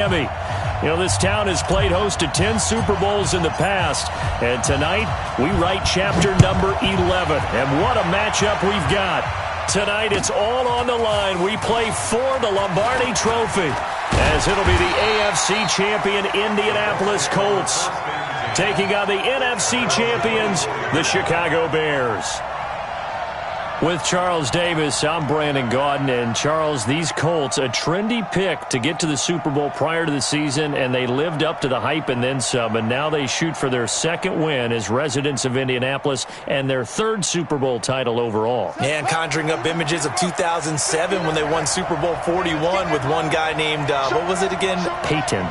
Miami. You know, this town has played host to 10 Super Bowls in the past, and tonight we write chapter number 11. And what a matchup we've got. Tonight it's all on the line. We play for the Lombardi Trophy, as it'll be the AFC champion Indianapolis Colts taking on the NFC champions, the Chicago Bears. With Charles Davis, I'm Brandon Gaudin. And Charles, these Colts, a trendy pick to get to the Super Bowl prior to the season, and they lived up to the hype and then some, and now they shoot for their second win as residents of Indianapolis and their third Super Bowl title overall. And conjuring up images of 2007 when they won Super Bowl 41 with one guy named, what was it again? Peyton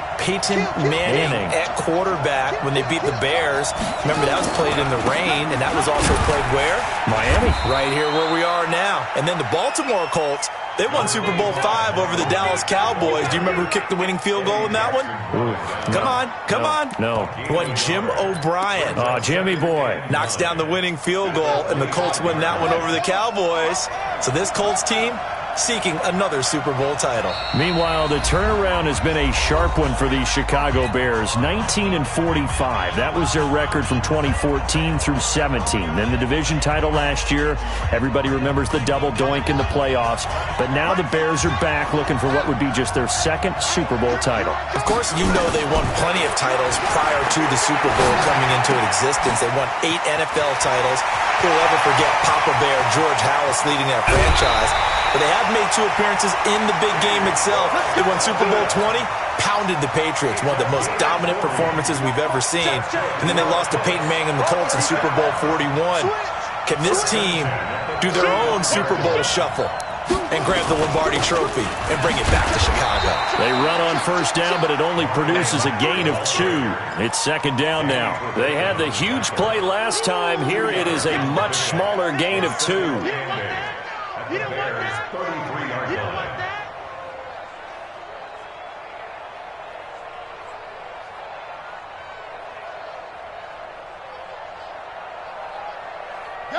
Manning at quarterback when they beat the Bears. Remember, that was played in the rain, and that was also played where? Miami. Right here where we are now. And then the Baltimore Colts, they won Super Bowl V over the Dallas Cowboys. Do you remember who kicked the winning field goal in that one? Ooh, Come on. No. One Jim O'Brien. Oh, Jimmy boy. Knocks down the winning field goal, and the Colts win that one over the Cowboys. So this Colts team seeking another Super Bowl title. Meanwhile, the turnaround has been a sharp one for the Chicago Bears. 19-45. That was their record from 2014 through 17. Then the division title last year. Everybody remembers the double doink in the playoffs. But now the Bears are back looking for what would be just their second Super Bowl title. Of course, you know they won plenty of titles prior to the Super Bowl coming into existence. They won 8 NFL titles. Who will ever forget Papa Bear, George Halas leading that franchise? But they have made 2 appearances in the big game itself. They won Super Bowl 20, pounded the Patriots, one of the most dominant performances we've ever seen. And then they lost to Peyton Manning and the Colts in Super Bowl 41. Can this team do their own Super Bowl shuffle and grab the Lombardi Trophy and bring it back to Chicago? They run on first down, but it only produces a gain of 2. It's second down now. They had the huge play last time. Here it is a much smaller gain of 2.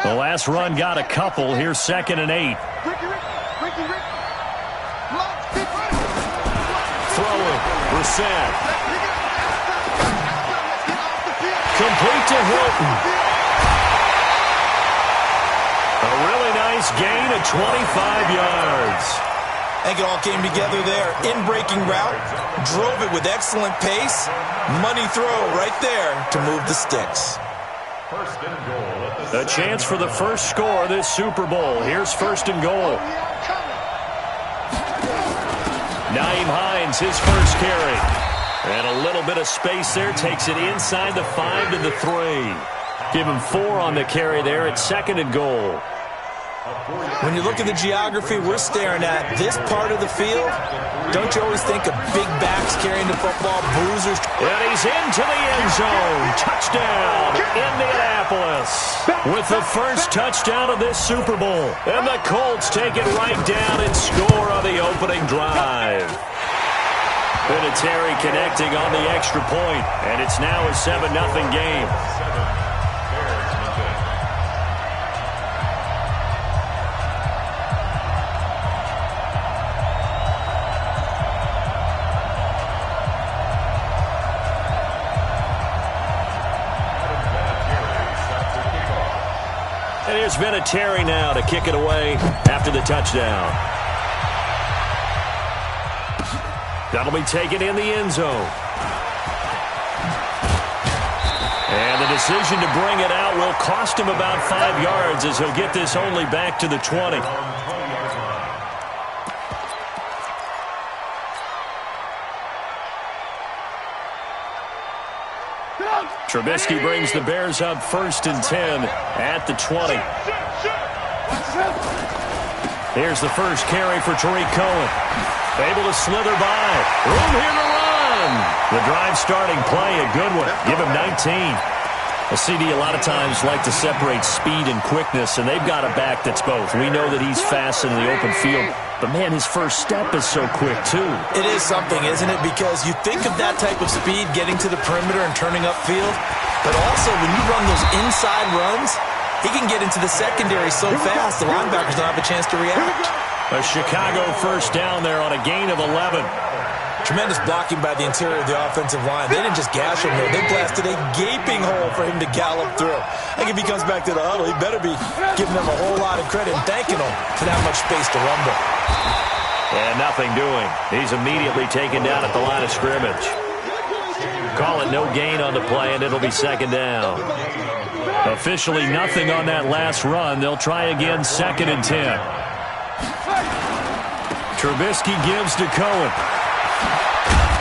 The last run got a couple. Here's 2nd and 8. Throwing. Brissett. Complete to Hilton. A really nice gain of 25 yards. I think it all came together there. In-breaking route. Drove it with excellent pace. Money throw right there to move the sticks. A chance for the first score this Super Bowl. Here's 1st and goal. Nyheim Hines, his first carry. And a little bit of space there. Takes it inside the 5 to the 3. Give him 4 on the carry there at 2nd and goal. When you look at the geography we're staring at, this part of the field, don't you always think of big backs carrying the football, bruisers? And he's into the end zone. Touchdown, Indianapolis. With the first touchdown of this Super Bowl. And the Colts take it right down and score on the opening drive. Vinatieri connecting on the extra point. And it's now a 7-0 game. And here's Vinatieri now to kick it away after the touchdown. That'll be taken in the end zone. And the decision to bring it out will cost him about 5 yards as he'll get this only back to the 20. Trubisky brings the Bears up 1st and 10 at the 20. Here's the first carry for Tariq Cohen. Able to slither by. Room here to run. The drive starting play, a good one. Give him 19. A CD a lot of times like to separate speed and quickness, and they've got a back that's both. We know that he's fast in the open field, but, man, his first step is so quick, too. It is something, isn't it? Because you think of that type of speed getting to the perimeter and turning upfield, but also when you run those inside runs, he can get into the secondary so fast the linebackers don't have a chance to react. A Chicago first down there on a gain of 11. Tremendous blocking by the interior of the offensive line. They didn't just gash him there. They blasted a gaping hole for him to gallop through. I think if he comes back to the huddle, he better be giving them a whole lot of credit and thanking them for that much space to rumble. And nothing doing. He's immediately taken down at the line of scrimmage. Call it no gain on the play, and it'll be second down. Officially nothing on that last run. They'll try again, 2nd and 10. Trubisky gives to Cohen.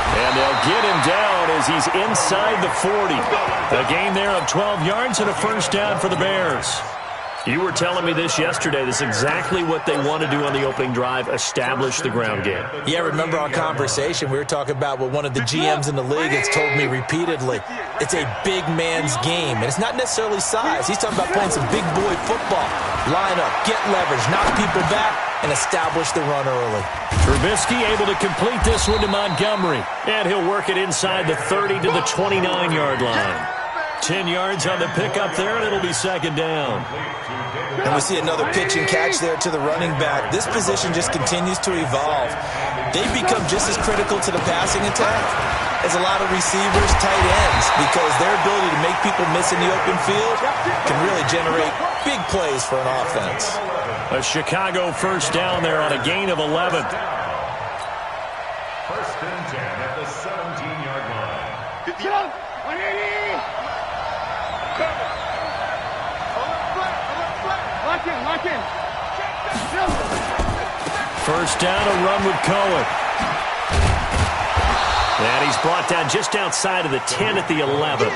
And they'll get him down as he's inside the 40. A gain there of 12 yards and a first down for the Bears. You were telling me this yesterday. This is exactly what they want to do on the opening drive, establish the ground game. Yeah, remember our conversation? We were talking about what one of the GMs in the league has told me repeatedly. It's a big man's game, and it's not necessarily size. He's talking about playing some big boy football. Line up, get leverage, knock people back, and establish the run early. Trubisky able to complete this one to Montgomery, and he'll work it inside the 30 to the 29-yard line. 10 yards on the pickup there, and it'll be second down. And we see another pitch and catch there to the running back. This position just continues to evolve. They become just as critical to the passing attack as a lot of receivers, tight ends, because their ability to make people miss in the open field can really generate big plays for an offense. A Chicago first down there on a gain of 11. 1st and 10 at the 17-yard line. 180. Lock in. First down, a run with Cohen. And he's brought down just outside of the 10 at the 11.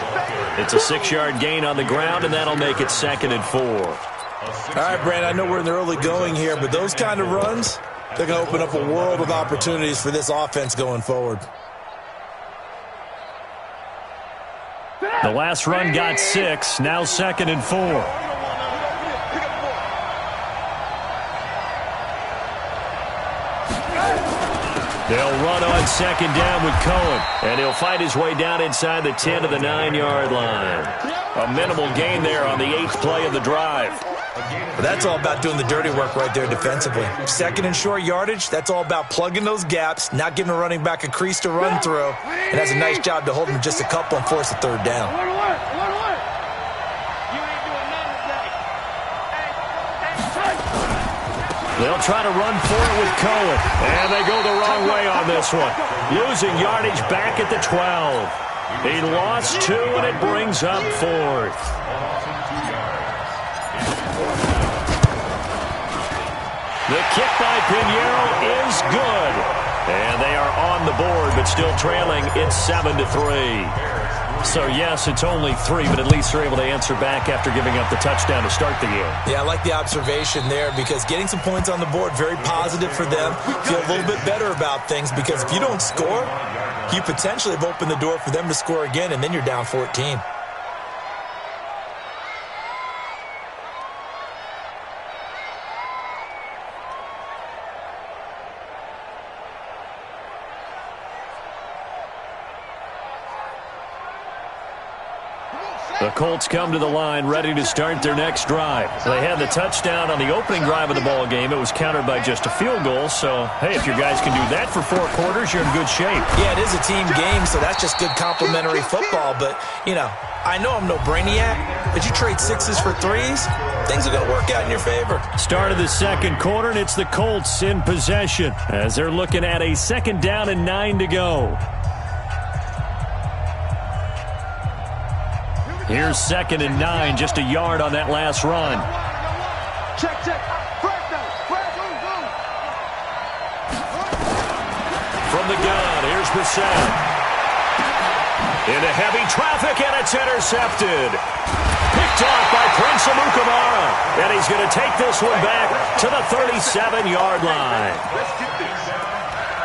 It's a 6-yard gain on the ground, and that'll make it 2nd and 4. All right, Brand, I know we're in the early going here, but those kind of runs, they're going to open up a world of opportunities for this offense going forward. The last run got 6, now 2nd and 4. They'll run on 2nd down with Cohen, and he'll fight his way down inside the 10 to the 9-yard line. A minimal gain there on the 8th play of the drive. But that's all about doing the dirty work right there defensively. 2nd and short yardage, that's all about plugging those gaps, not giving a running back a crease to run through, and has a nice job to hold him just a couple and force a 3rd down. They'll try to run for it with Cohen, and they go the wrong way on this one. Losing yardage back at the 12. He lost 2, and it brings up 4th. The kick by Pinheiro is good. And they are on the board, but still trailing. It's 7-3. So, yes, it's only 3, but at least they're able to answer back after giving up the touchdown to start the game. Yeah, I like the observation there because getting some points on the board, very positive for them. Feel a little bit better about things because if you don't score, you potentially have opened the door for them to score again, and then you're down 14. The Colts come to the line ready to start their next drive. They had the touchdown on the opening drive of the ball game. It was countered by just a field goal. So, hey, if your guys can do that for 4 quarters, you're in good shape. Yeah, it is a team game, so that's just good complimentary football. But, you know, I know I'm no brainiac, but you trade 6s for 3s, things are going to work out in your favor. Start of the 2nd quarter, and it's the Colts in possession as they're looking at a 2nd down and 9 to go. Here's 2nd and 9, just a yard on that last run. Check. From the gun, here's Brissett. Into heavy traffic, and it's intercepted. Picked off by Prince Amukamara. And he's going to take this one back to the 37-yard line.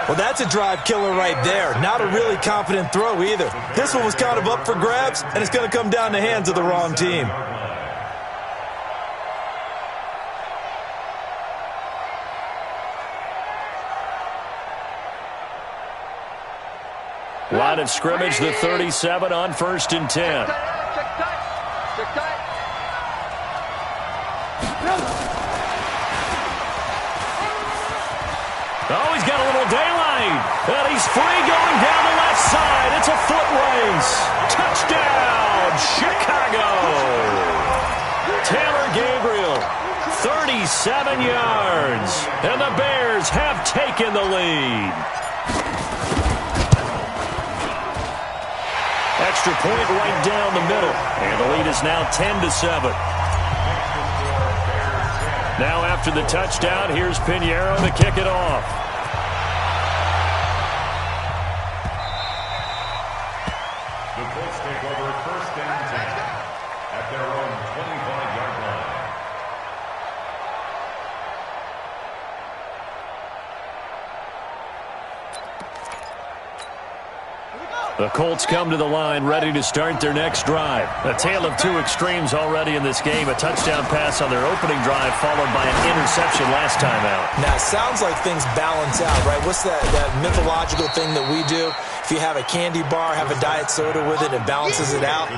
Well, that's a drive killer right there. Not a really confident throw either. This one was kind of up for grabs, and it's going to come down the hands of the wrong team. Line of scrimmage, the 37 on 1st and 10. Check tight. Oh, he's got a little daylight. And He's free going down the left side. It's a foot race. Touchdown, Chicago. Taylor Gabriel, 37 yards. And the Bears have taken the lead. Extra point right down the middle. And the lead is now 10-7. Now after the touchdown, here's Pinheiro to kick it off. The Colts take over first and 10 at their own 25-yard line. The Colts come to the line ready to start their next drive. A tale of two extremes already in this game. A touchdown pass on their opening drive followed by an interception last time out. Now, it sounds like things balance out, right? What's that mythological thing that we do? If you have a candy bar, have a diet soda with it, it balances it out.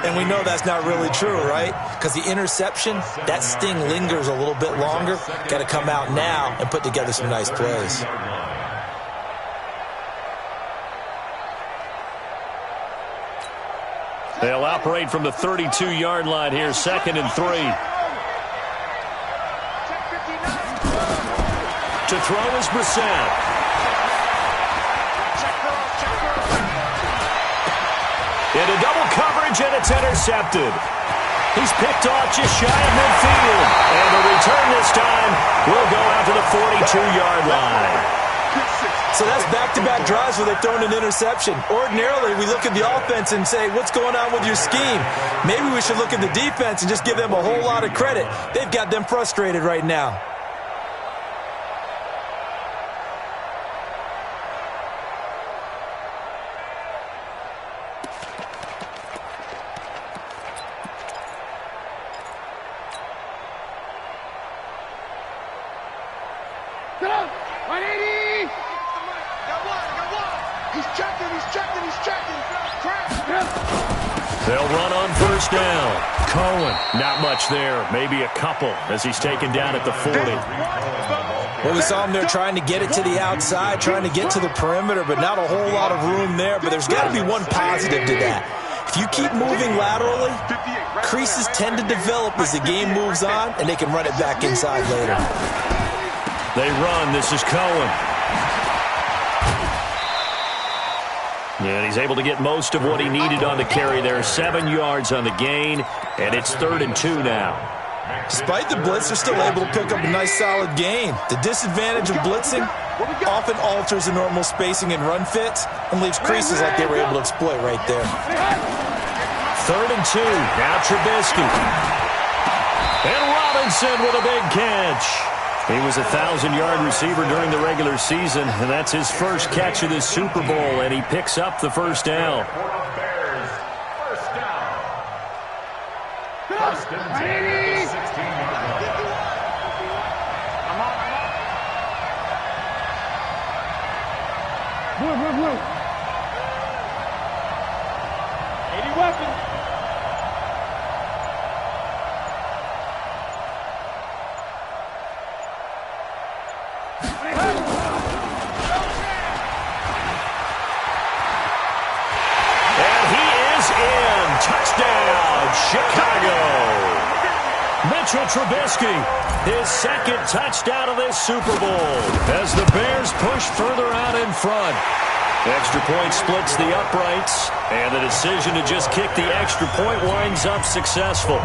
And we know that's not really true, right? Because the interception, that sting lingers a little bit longer. Got to come out now and put together some nice plays. They'll operate from the 32-yard line here, 2nd and 3. To throw is Brissett. Into double coverage, and it's intercepted. He's picked off just shy of midfield. And the return this time will go out to the 42-yard line. So that's back-to-back drives where they've thrown an interception. Ordinarily, we look at the offense and say, what's going on with your scheme? Maybe we should look at the defense and just give them a whole lot of credit. They've got them frustrated right now. They'll run on first down. Cohen, not much there. Maybe a couple as he's taken down at the 40. Well, we saw him there trying to get it to the outside, trying to get to the perimeter, but not a whole lot of room there. But there's got to be one positive to that. If you keep moving laterally, creases tend to develop as the game moves on, and they can run it back inside later. They run. This is Cohen. And he's able to get most of what he needed on the carry there. 7 yards on the gain, and it's 3rd and 2 now. Despite the blitz, they're still able to pick up a nice solid gain. The disadvantage of blitzing often alters the normal spacing and run fits and leaves creases like they were able to exploit right there. 3rd and 2. Now Trubisky. And Robinson with a big catch. He was a 1,000-yard receiver during the regular season, and that's his first catch of this Super Bowl, and he picks up the first down. Bears, first down. First and 10 at the 16-yard line. Blue. 80 weapons. Touchdown, Chicago. Mitchell Trubisky, his 2nd touchdown of this Super Bowl as the Bears push further out in front. The extra point splits the uprights, and the decision to just kick the extra point winds up successful.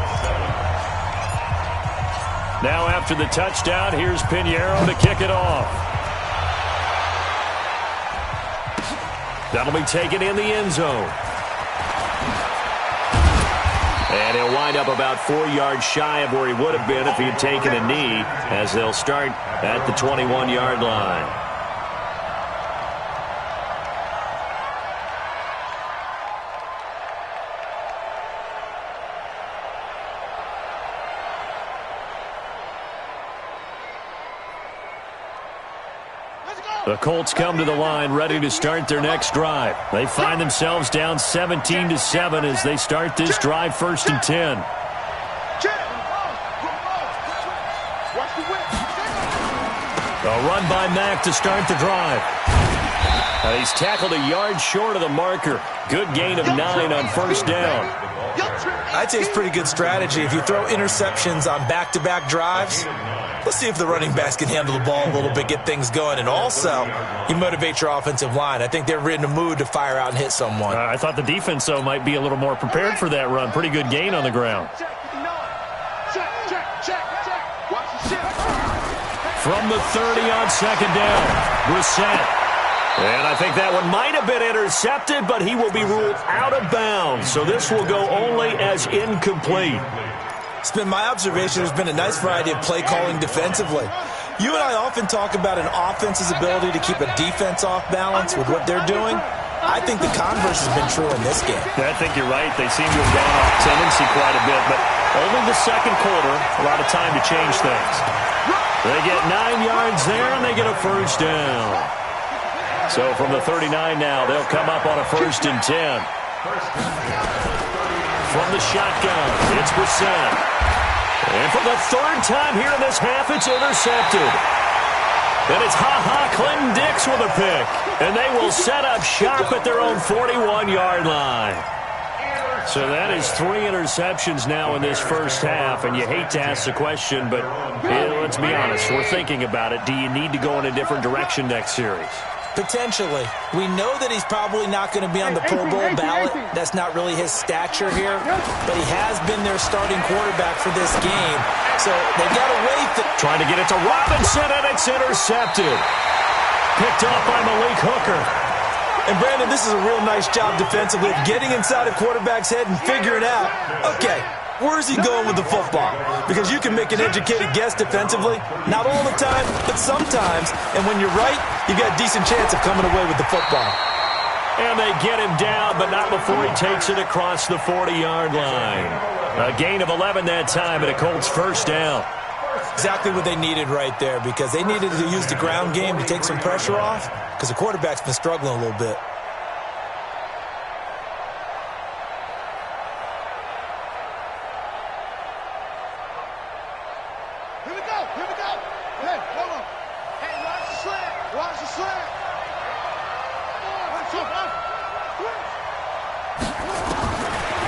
Now after the touchdown, here's Pinheiro to kick it off. That'll be taken in the end zone. And he'll wind up about 4 yards shy of where he would have been if he had taken a knee, as they'll start at the 21-yard line. The Colts come to the line ready to start their next drive. They find themselves down 17-7 as they start this drive 1st and 10. A run by Mack to start the drive. He's tackled a yard short of the marker. Good gain of 9 on first down. I'd say it's pretty good strategy. If you throw interceptions on back-to-back drives, let's see if the running backs can handle the ball a little bit, get things going. And also, you motivate your offensive line. I think they're in a mood to fire out and hit someone. I thought the defense, though, might be a little more prepared for that run. Pretty good gain on the ground. From the 30 on second down, Brissett. And I think that one might have been intercepted, but he will be ruled out of bounds. So this will go only as incomplete. It's been my observation there's been a nice variety of play calling defensively. You and I often talk about an offense's ability to keep a defense off balance with what they're doing. I think the converse has been true in this game. Yeah, I think you're right. They seem to have gone off tendency quite a bit, but only the second quarter, a lot of time to change things. They get 9 yards there, and they get a first down. So from the 39 now, they'll come up on a 1st and 10. From the shotgun, it's Brissett. And for the 3rd time here in this half, it's intercepted. And it's Clinton Dix with a pick. And they will set up shop at their own 41-yard line. So that is 3 interceptions now in this first half. And you hate to ask the question, but let's be honest. We're thinking about it. Do you need to go in a different direction next series? Potentially. We know that he's probably not going to be on the Pro Bowl ballot. That's not really his stature here. But he has been their starting quarterback for this game. So they've got to wait. Trying to get it to Robinson, and it's intercepted. Picked off by Malik Hooker. And, Brandon, this is a real nice job defensively of getting inside a quarterback's head and figuring out, okay, where is he going with the football? Because you can make an educated guess defensively. Not all the time, but sometimes. And when you're right, you got a decent chance of coming away with the football. And they get him down, but not before he takes it across the 40-yard line. A gain of 11 that time, and a Colts first down. Exactly what they needed right there, because they needed to use the ground game to take some pressure off, because the quarterback's been struggling a little bit.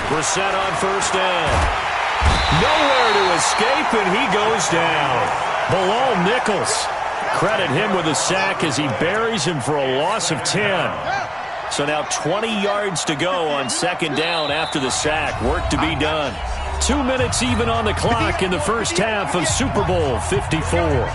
Brissett on first down. Nowhere to escape, and he goes down. Below Nichols. Credit him with a sack as he buries him for a loss of 10. So now 20 yards to go on 2nd down after the sack. Work to be done. 2 minutes even on the clock in the first half of Super Bowl 54.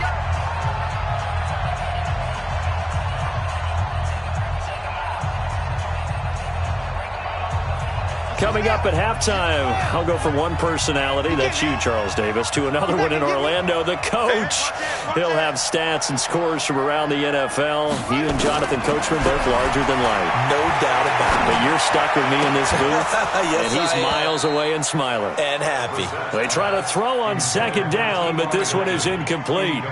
Coming up at halftime, I'll go from one personality, that's you, Charles Davis, to another one in Orlando, the coach. He'll have stats and scores from around the NFL. He and Jonathan Coachman both larger than life. No doubt about it. But you're stuck with me in this booth, yes, and he's miles away and smiling. And happy. They try to throw on 2nd down, but this one is incomplete.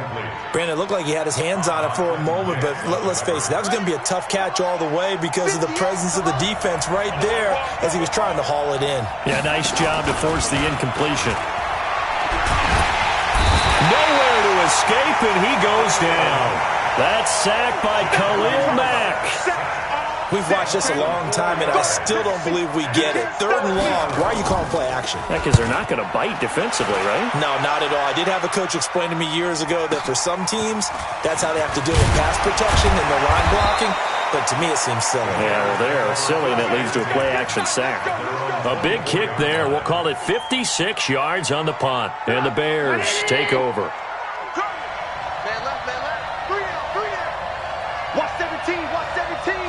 Brandon, it looked like he had his hands on it for a moment, but let's face it, that was going to be a tough catch all the way because of the presence of the defense right there as he was trying to haul it in. Yeah, nice job to force the incompletion. Nowhere to escape, and he goes down. That's sacked by Khalil Mack. We've watched this a long time, and I still don't believe we get it. 3rd and long. Why are you calling play action? Yeah, because they're not going to bite defensively, right? No, not at all. I did have a coach explain to me years ago that for some teams, that's how they have to deal with pass protection and the line blocking. But to me, it seems silly. Yeah, well, they're silly, and it leads to a play-action sack. A big kick there. We'll call it 56 yards on the punt. And the Bears take over. Man left, man left. 3 out. Watch 17, watch 17.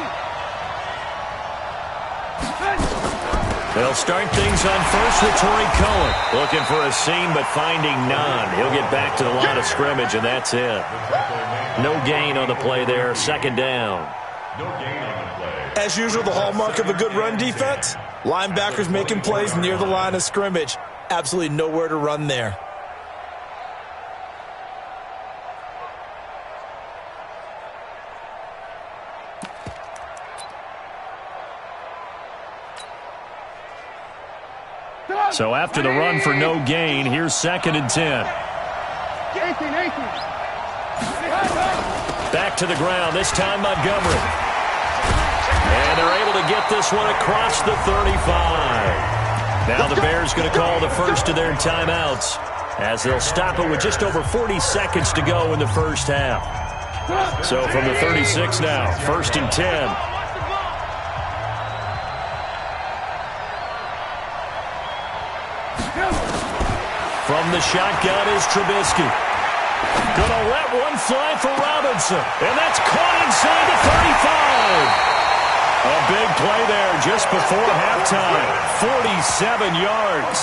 They'll start things on first with Torrey Cohen. Looking for a seam, but finding none. He'll get back to the line of scrimmage, and that's it. No gain on the play there. 2nd down. No gain on the play. As usual, the hallmark of a good run defense, linebackers making plays near the line of scrimmage. Absolutely nowhere to run there. So after the run for no gain, here's 2nd and 10. Back to the ground, this time Montgomery. And they're able to get this one across the 35. Now the Bears going to call the first of their timeouts as they'll stop it with just over 40 seconds to go in the first half. So from the 36 now, 1st and 10. From the shotgun is Trubisky. Gonna let one fly for Robinson. And that's caught inside the 35. A big play there just before halftime. 47 yards.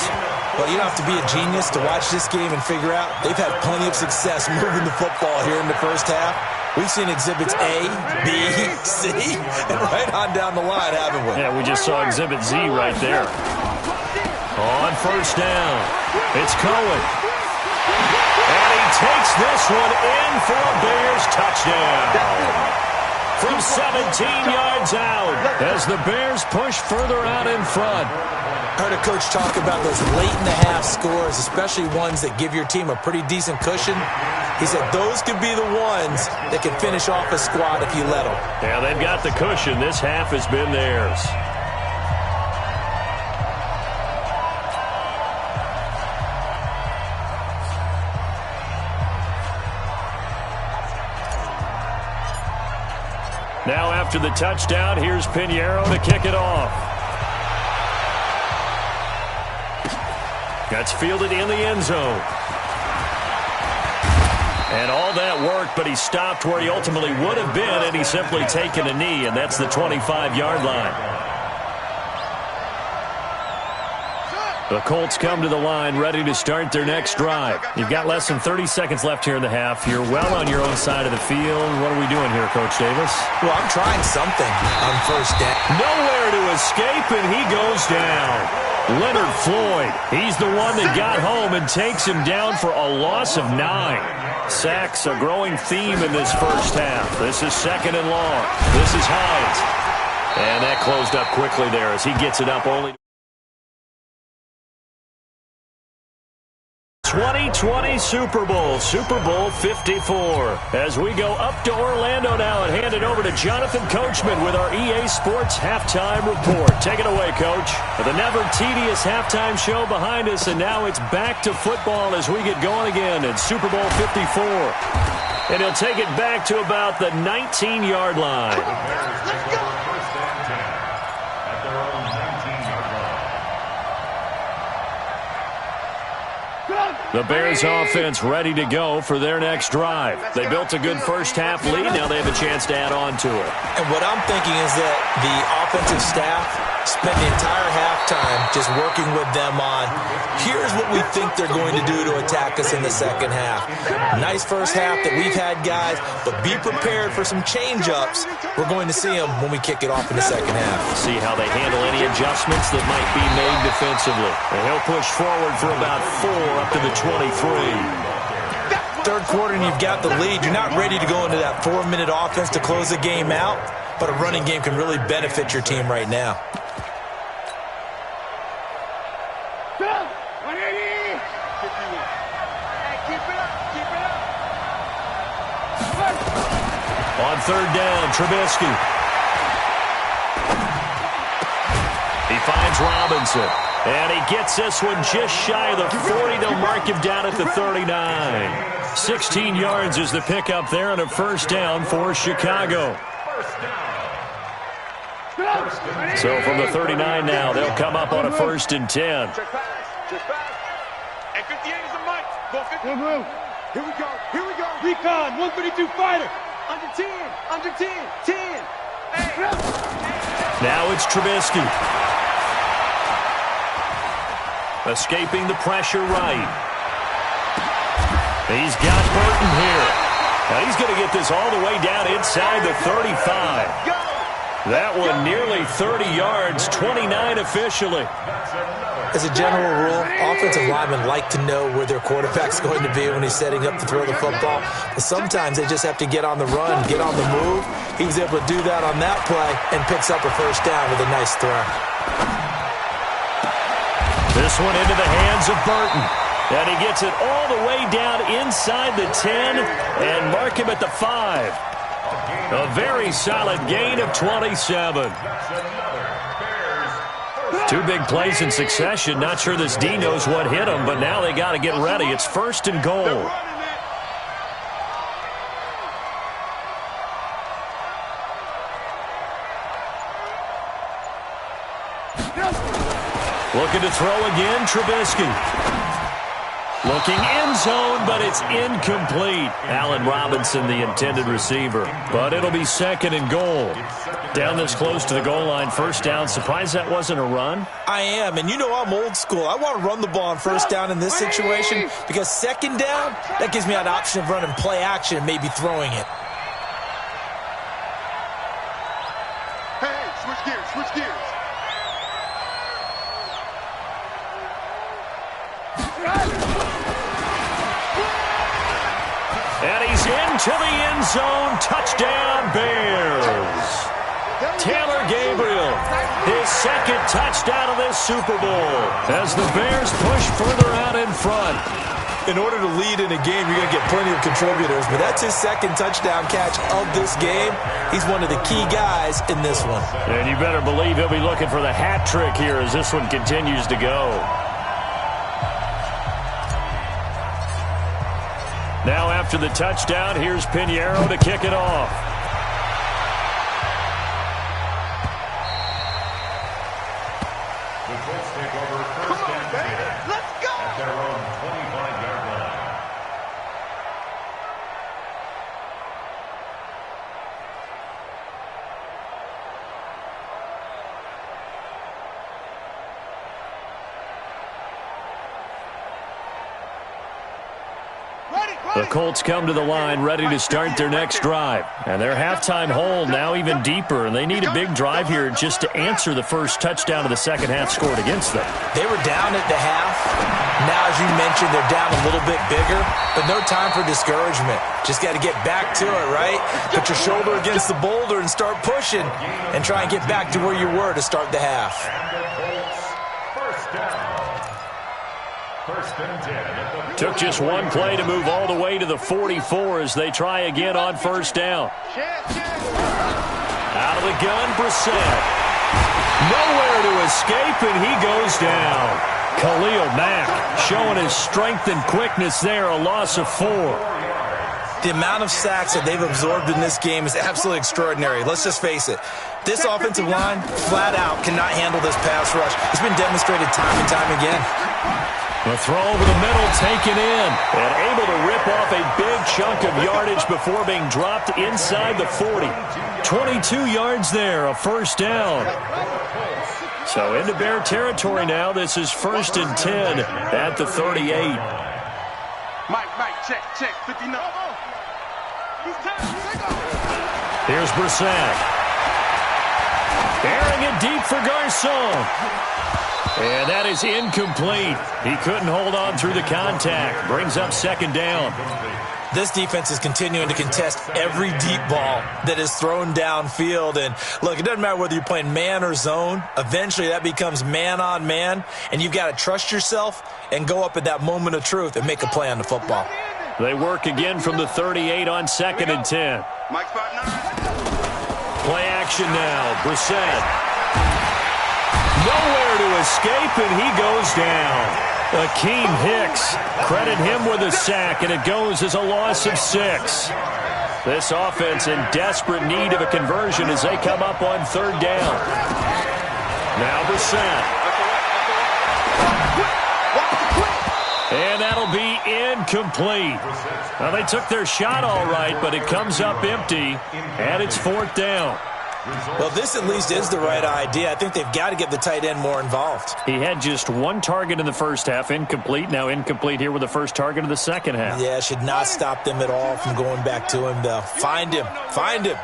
Well, you don't have to be a genius to watch this game and figure out they've had plenty of success moving the football here in the first half. We've seen exhibits A, B, C, and right on down the line, haven't we? Yeah, we just saw exhibit Z right there. On first down, it's Cohen. And he takes this one in for a Bears touchdown. From 17 yards out as the Bears push further out in front. I heard a coach talk about those late-in-the-half scores, especially ones that give your team a pretty decent cushion. He said those could be the ones that can finish off a squad if you let them. Yeah, they've got the cushion. This half has been theirs. Now after the touchdown, here's Pinheiro to kick it off. That's fielded in the end zone. And all that worked, but he stopped where he ultimately would have been, and he's simply taken a knee, and that's the 25-yard line. The Colts come to the line ready to start their next drive. You've got less than 30 seconds left here in the half. You're well on your own side of the field. What are we doing here, Coach Davis? Well, I'm trying something on first down. Nowhere to escape, and he goes down. Leonard Floyd, he's the one that got home and takes him down for a loss of 9. Sacks, a growing theme in this first half. This is 2nd and long. This is Hines. And that closed up quickly there as he gets it up only. 2020 Super Bowl, Super Bowl 54. As we go up to Orlando now and hand it over to Jonathan Coachman with our EA Sports Halftime Report. Take it away, Coach. The never tedious halftime show behind us, and now it's back to football as we get going again in Super Bowl 54. And he'll take it back to about the 19-yard line. Let's go. 1st and 10 at their own 19-yard line. The Bears offense ready to go for their next drive. They built a good first half lead. Now they have a chance to add on to it. And what I'm thinking is that the offensive staff spent the entire halftime just working with them on, here's what we think they're going to do to attack us in the second half. Nice first half that we've had, guys, but be prepared for some change-ups. We're going to see them when we kick it off in the second half. See how they handle any adjustments that might be made defensively. And he'll push forward for about 4 up to the 23. Third quarter and you've got the lead. You're not ready to go into that 4-minute offense to close the game out, but a running game can really benefit your team right now. On third down, Trubisky. He finds Robinson. And he gets this one just shy of the 40. They'll mark him down at the 39. 16 yards is the pickup there on a first down for Chicago. So from the 39 now, they'll come up on a 1st and 10. And 58 is the mic. Go 50. Here we go. Here we go. Recon, 132 fighter. Under 10. Under 10. 10. Now it's Trubisky. Escaping the pressure right. He's got Burton here. Now he's going to get this all the way down inside the 35. That one nearly 30 yards, 29 officially. As a general rule, offensive linemen like to know where their quarterback's going to be when he's setting up to throw the football. But sometimes they just have to get on the run, get on the move. He was able to do that on that play and picks up a first down with a nice throw. This one into the hands of Burton. And he gets it all the way down inside the 10 and mark him at the 5. A very solid gain of 27. Two big plays in succession. Not sure this D knows what hit him, but now they got to get ready. It's 1st and goal. Looking to throw again, Trubisky. Looking end zone, but it's incomplete. Allen Robinson, the intended receiver. But it'll be 2nd and goal. Down this close to the goal line, 1st down. Surprised that wasn't a run? I am, and you know I'm old school. I want to run the ball on 1st down in this situation because 2nd down, that gives me an option of running play action and maybe throwing it. Hey, switch gears, switch gears. And he's into the end zone. Touchdown, Bears. Taylor Gabriel, his 2nd touchdown of this Super Bowl as the Bears push further out in front. In order to lead in a game, you're going to get plenty of contributors, but that's his 2nd touchdown catch of this game. He's one of the key guys in this one. And you better believe he'll be looking for the hat trick here as this one continues to go. Now after the touchdown, here's Pinheiro to kick it off. The Colts take over 1st and 10. Let's go! At their own 25-yard line. The Colts come to the line ready to start their next drive. And their halftime hole now even deeper, and they need a big drive here just to answer the first touchdown of the second half scored against them. They were down at the half. Now, as you mentioned, they're down a little bit bigger, but no time for discouragement. Just got to get back to it, right? Put your shoulder against the boulder and start pushing and try and get back to where you were to start the half. And the Colts, 1st down. 1st and 10. Took just one play to move all the way to the 44 as they try again on 1st down. Out of the gun, Brissett. Nowhere to escape, and he goes down. Khalil Mack showing his strength and quickness there, a loss of 4. The amount of sacks that they've absorbed in this game is absolutely extraordinary. Let's just face it. This offensive line, flat out, cannot handle this pass rush. It's been demonstrated time and time again. The throw over the middle taken in and able to rip off a big chunk of yardage before being dropped inside the 40. 22 yards there, a 1st down. So into Bear territory now. This is 1st and 10 at the 38. Mike, check, 59. Here's Brissett. Airing it deep for Garcon. And that is incomplete. He couldn't hold on through the contact. Brings up 2nd down. This defense is continuing to contest every deep ball that is thrown downfield. And look, it doesn't matter whether you're playing man or zone. Eventually that becomes man on man. And you've got to trust yourself and go up at that moment of truth and make a play on the football. They work again from the 38 on 2nd and 10. Mike, spot 9. Play action now. Brissett. Nowhere to escape, and he goes down. Akeem Hicks, credit him with a sack, and it goes as a loss of 6. This offense in desperate need of a conversion as they come up on 3rd down. Now Brissett. And that'll be incomplete. Now, they took their shot all right, but it comes up empty, and it's 4th down. Well, this at least is the right idea. I think they've got to get the tight end more involved. He had just one target in the first half, incomplete. Now incomplete here with the first target of the second half. Yeah, should not stop them at all from going back to him, though. Find him. Find him.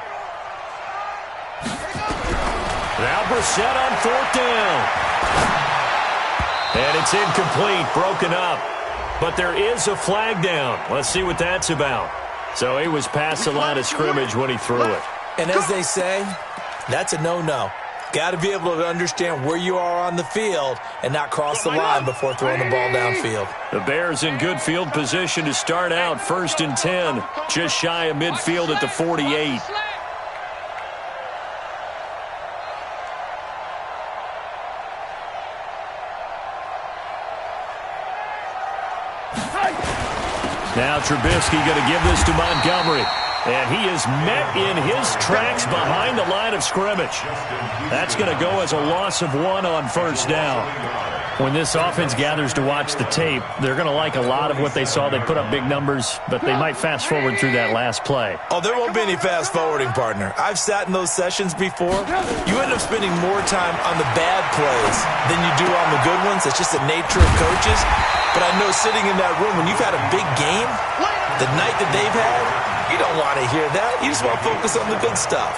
Now Brissett on 4th down. And it's incomplete, broken up. But there is a flag down. Let's see what that's about. So he was past the line of scrimmage when he threw it. And as they say, that's a no-no. Got to be able to understand where you are on the field and not cross the line before throwing the ball downfield. The Bears in good field position to start out 1st and 10, just shy of midfield at the 48. Now Trubisky going to give this to Montgomery. And he is met in his tracks behind the line of scrimmage. That's going to go as a loss of 1 on first down. When this offense gathers to watch the tape, they're going to like a lot of what they saw. They put up big numbers, but they might fast forward through that last play. Oh, there won't be any fast forwarding, partner. I've sat in those sessions before. You end up spending more time on the bad plays than you do on the good ones. It's just the nature of coaches. But I know sitting in that room, when you've had a big game, the night that they've had, you don't want to hear that. You just want to focus on the good stuff.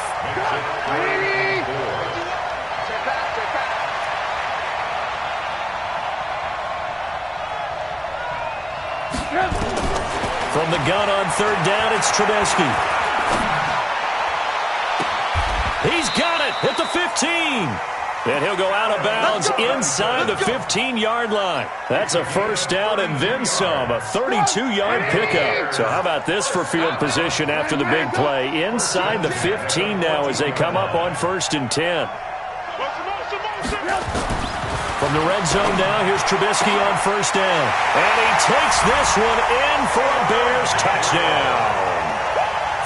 From the gun on third down, it's Trubisky. He's got it at the 15. And he'll go out of bounds inside the 15-yard line. That's a first down and then some, a 32-yard pickup. So how about this for field position after the big play? Inside the 15 now as they come up on 1st and 10. From the red zone now, here's Trubisky on 1st down. And he takes this one in for a Bears touchdown.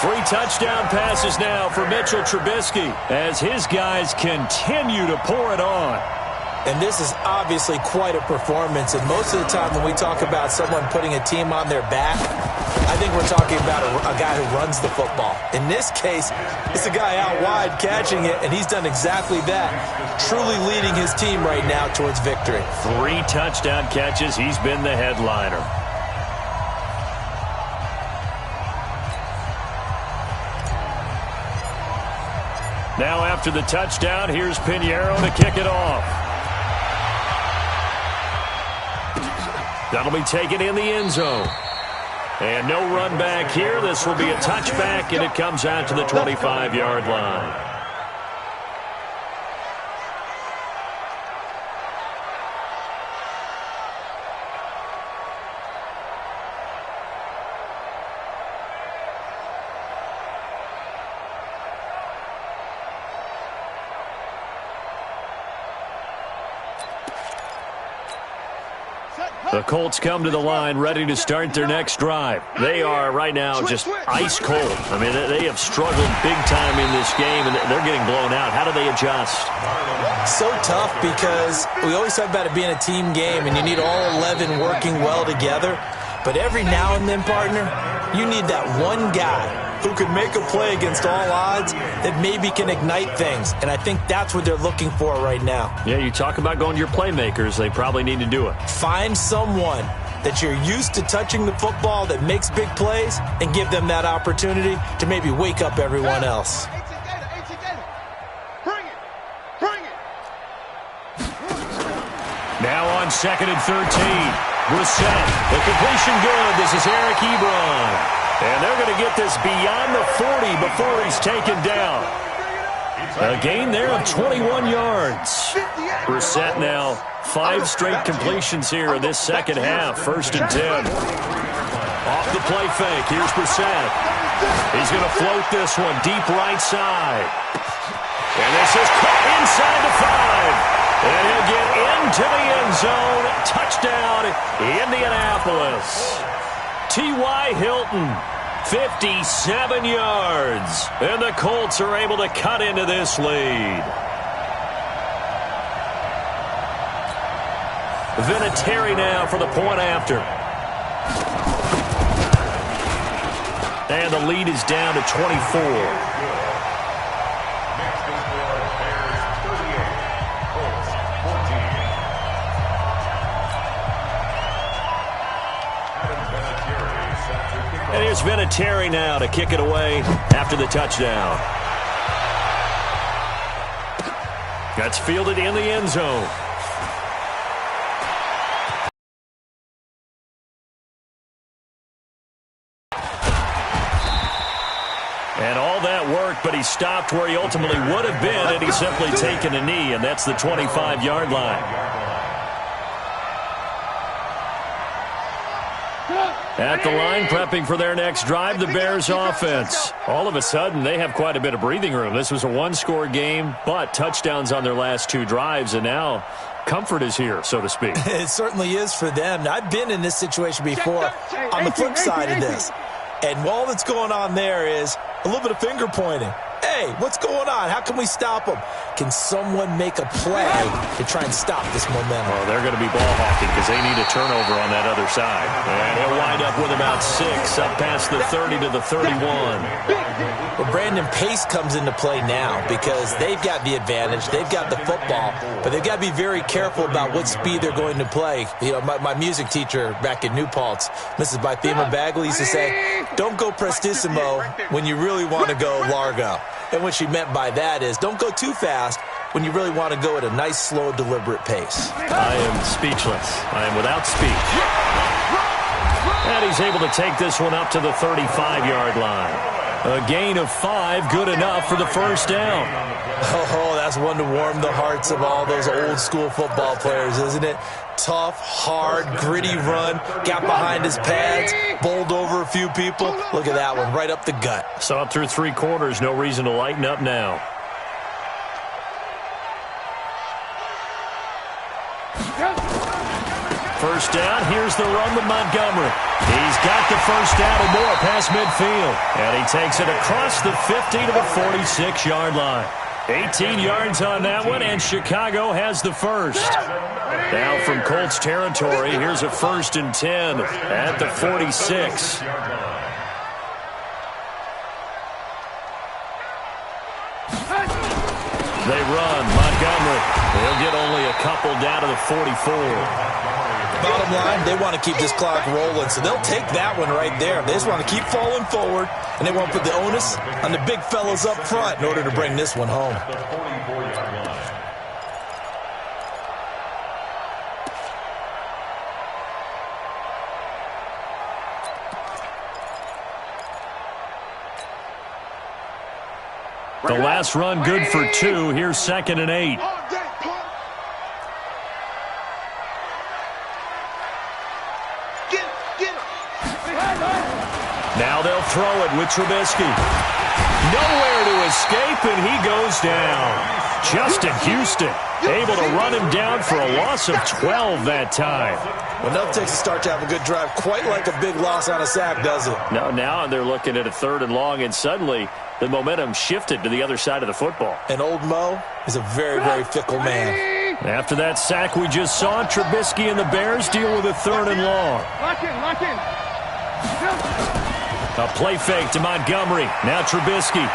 3 touchdown passes now for Mitchell Trubisky as his guys continue to pour it on. And this is obviously quite a performance. And most of the time when we talk about someone putting a team on their back, I think we're talking about a guy who runs the football. In this case, it's a guy out wide catching it, and he's done exactly that, truly leading his team right now towards victory. 3 touchdown catches. He's been the headliner. Now after the touchdown, here's Pinheiro to kick it off. That'll be taken in the end zone. And no run back here. This will be a touchback, and it comes out to the 25-yard line. The Colts come to the line ready to start their next drive. They are right now just ice cold. I mean, they have struggled big time in this game, and they're getting blown out. How do they adjust? So tough because we always talk about it being a team game, and you need all 11 working well together. But every now and then, partner, you need that one guy who can make a play against all odds that maybe can ignite things. And I think that's what they're looking for right now. Yeah, you talk about going to your playmakers. They probably need to do it. Find someone that you're used to touching the football that makes big plays and give them that opportunity to maybe wake up everyone else. Now on 2nd and 13. Brissett, the completion good. This is Eric Ebron. And they're going to get this beyond the 40 before he's taken down. A gain there of 21 yards. Brissett now 5 straight completions here in this second half. 1st and 10. Off the play fake. Here's Brissett. He's going to float this one deep right side. And this is caught inside the 5. And he'll get into the end zone. Touchdown, Indianapolis. T.Y. Hilton, 57 yards. And the Colts are able to cut into this lead. Vinatieri now for the point after. And the lead is down to 24. And here's Vinatieri now to kick it away after the touchdown. That's fielded in the end zone. And all that work, but he stopped where he ultimately would have been, and he's simply taken a knee, and that's the 25-yard line. At the line, prepping for their next drive, the Bears offense. All of a sudden, they have quite a bit of breathing room. This was a one-score game, but touchdowns on their last 2 drives, and now comfort is here, so to speak. It certainly is for them. Now, I've been in this situation before on the flip side of this. And all that's going on there is a little bit of finger pointing. Hey, what's going on? How can we stop them? Can someone make a play to try and stop this momentum? Well, they're going to be ball hawking because they need a turnover on that other side. And he'll wind up with about 6 up past the 30 to the 31. Well, Brandon, pace comes into play now because they've got the advantage. They've got the football, but they've got to be very careful about what speed they're going to play. You know, my music teacher back in New Paltz, Mrs. Bythema Bagley, used to say, don't go prestissimo when you really want to go largo. And what she meant by that is don't go too fast when you really want to go at a nice, slow, deliberate pace. I am speechless. I am without speech. And he's able to take this one up to the 35-yard line. A gain of 5, good enough for the first down. Oh, that's one to warm the hearts of all those old-school football players, isn't it? Tough, hard, gritty run, got behind his pads, bowled over a few people. Look at that one, right up the gut. So up through 3 quarters, no reason to lighten up now. First down, here's the run with Montgomery. He's got the first down and more past midfield. And he takes it across the 50 to the 46-yard line. 18 yards on that one, and Chicago has the first. Now from Colts territory, here's a 1st and 10 at the 46. They run. Montgomery. They'll get only a couple down to the 44. Bottom line, they want to keep this clock rolling, so they'll take that one right there. They just want to keep falling forward, and they want to put the onus on the big fellas up front in order to bring this one home. The last run good for 2. Here's 2nd and 8. Now they'll throw it with Trubisky. Nowhere to escape, and he goes down. Justin Houston able to run him down for a loss of 12 that time. Well, enough takes a start to have a good drive, quite like a big loss on a sack, does it? No, now they're looking at a 3rd and long, and suddenly the momentum shifted to the other side of the football. And old Mo is a very, very fickle man. After that sack we just saw, Trubisky and the Bears deal with a 3rd and long. Lock in. A play fake to Montgomery. Now Trubisky.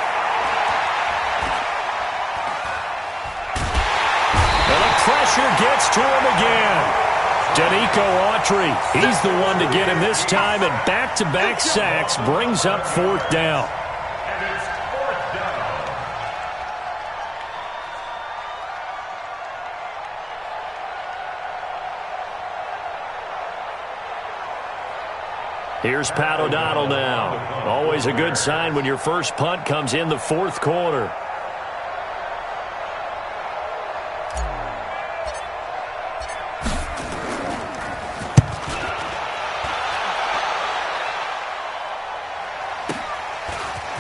And the pressure gets to him again. Danico Autry, he's the one to get him this time, and back-to-back sacks brings up 4th down. Here's Pat O'Donnell now. Always a good sign when your first punt comes in the 4th quarter.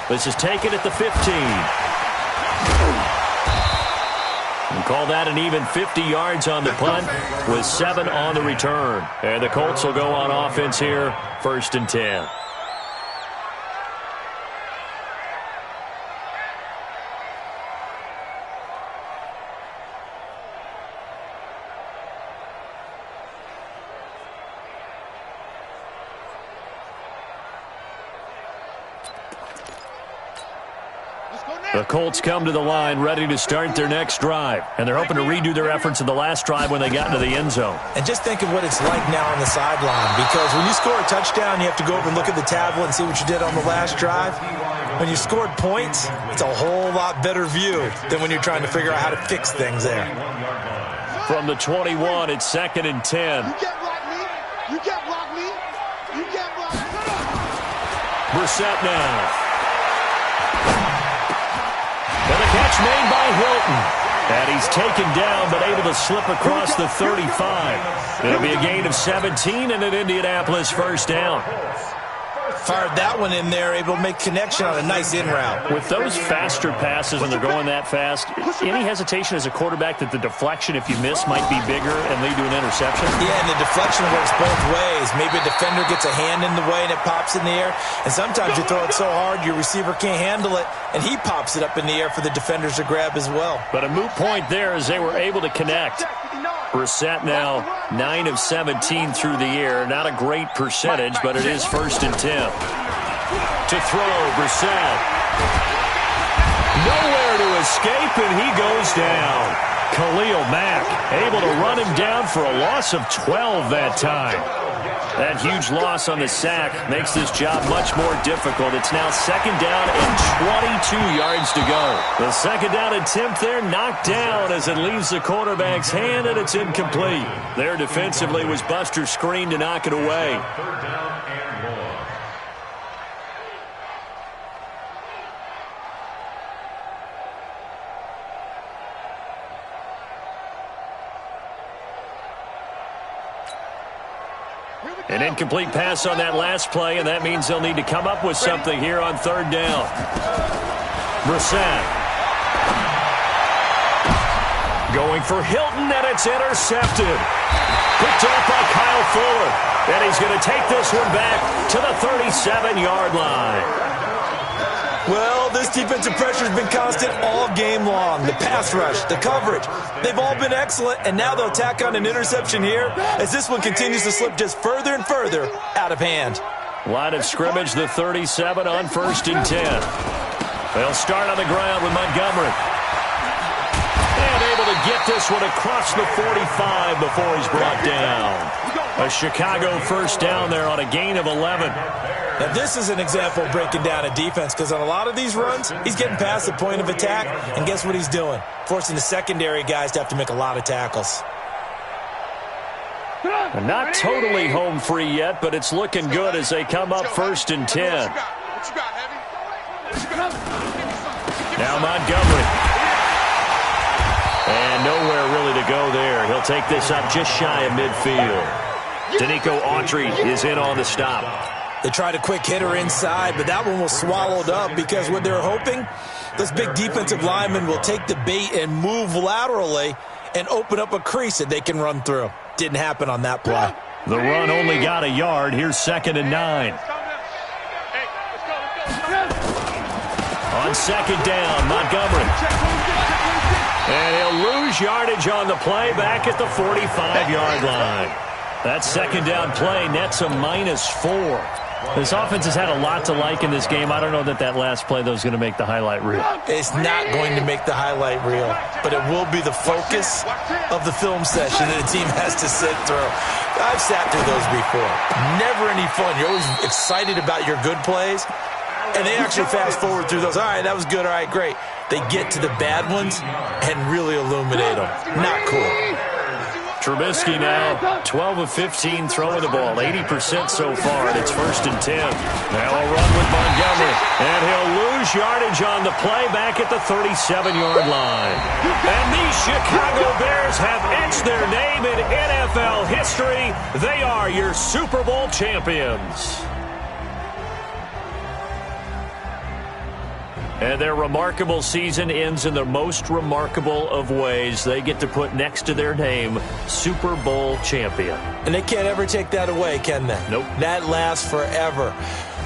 This is taken at the 15. And call that an even 50 yards on the punt with 7 on the return. And the Colts will go on offense here, 1st and 10. The Colts come to the line ready to start their next drive. And they're hoping to redo their efforts in the last drive when they got into the end zone. And just think of what it's like now on the sideline. Because when you score a touchdown, you have to go over and look at the tablet and see what you did on the last drive. When you scored points, it's a whole lot better view than when you're trying to figure out how to fix things there. From the 21, it's 2nd and 10. You can't block me. You can't block me. You can't block me. Brissett now. And the catch made by Hilton. And he's taken down but able to slip across the 35. It'll be a gain of 17 and an Indianapolis first down. Fired that one in there, able to make connection on a nice in route. With those faster passes when they're going that fast, any hesitation as a quarterback that the deflection, if you miss, might be bigger and lead to an interception? Yeah, and the deflection works both ways. Maybe a defender gets a hand in the way and it pops in the air. And sometimes you throw it so hard your receiver can't handle it, and he pops it up in the air for the defenders to grab as well. But a moot point there as they were able to connect. Brissett now 9 of 17 through the air. Not a great percentage, but it is 1st and 10. To throw, Brissett. Nowhere to escape, and he goes down. Khalil Mack able to run him down for a loss of 12 that time. That huge loss on the sack makes this job much more difficult. It's now 2nd down and 22 yards to go. The 2nd down attempt there knocked down as it leaves the quarterback's hand, and it's incomplete. There defensively was Buster's screen to knock it away. 3rd down and 1. An incomplete pass on that last play, and that means they'll need to come up with something here on 3rd down. Brissett. Going for Hilton, and it's intercepted. Picked off by Kyle Fuller. And he's going to take this one back to the 37-yard line. Well, this defensive pressure has been constant all game long. The pass rush, the coverage, they've all been excellent, and now they'll tack on an interception here as this one continues to slip just further and further out of hand. Line of scrimmage, the 37 on 1st and 10. They'll start on the ground with Montgomery. And able to get this one across the 45 before he's brought down. A Chicago 1st down there on a gain of 11. Now, this is an example of breaking down a defense because on a lot of these runs, he's getting past the point of attack, and guess what he's doing? Forcing the secondary guys to have to make a lot of tackles. And not totally home free yet, but it's looking good as they come up 1st and 10. Now Montgomery. And nowhere really to go there. He'll take this up just shy of midfield. Danico Autry is in on the stop. They tried a quick hitter inside, but that one was swallowed up because what they're hoping, those big defensive linemen will take the bait and move laterally and open up a crease that they can run through. Didn't happen on that play. The run only got a yard. Here's 2nd and 9. On 2nd down, Montgomery. And he'll lose yardage on the play back at the 45-yard line. That 2nd down play nets a -4. This offense has had a lot to like in this game. I don't know that last play, though, is going to make the highlight reel. It's not going to make the highlight reel, but it will be the focus of the film session that the team has to sit through. I've sat through those before. Never any fun. You're always excited about your good plays, and they actually fast forward through those. All right, that was good. All right, great. They get to the bad ones and really illuminate them. Not cool. Trubisky now 12 of 15 throwing the ball, 80% so far, and it's 1st and 10. Now a run with Montgomery, and he'll lose yardage on the play back at the 37-yard line. And these Chicago Bears have etched their name in NFL history. They are your Super Bowl champions. And their remarkable season ends in the most remarkable of ways. They get to put next to their name, Super Bowl champion. And they can't ever take that away, can they? Nope. That lasts forever.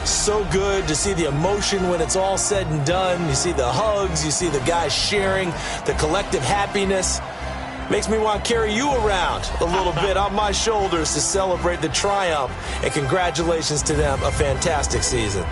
So good to see the emotion when it's all said and done. You see the hugs. You see the guys sharing, the collective happiness. Makes me want to carry you around a little bit on my shoulders to celebrate the triumph. And congratulations to them. A fantastic season.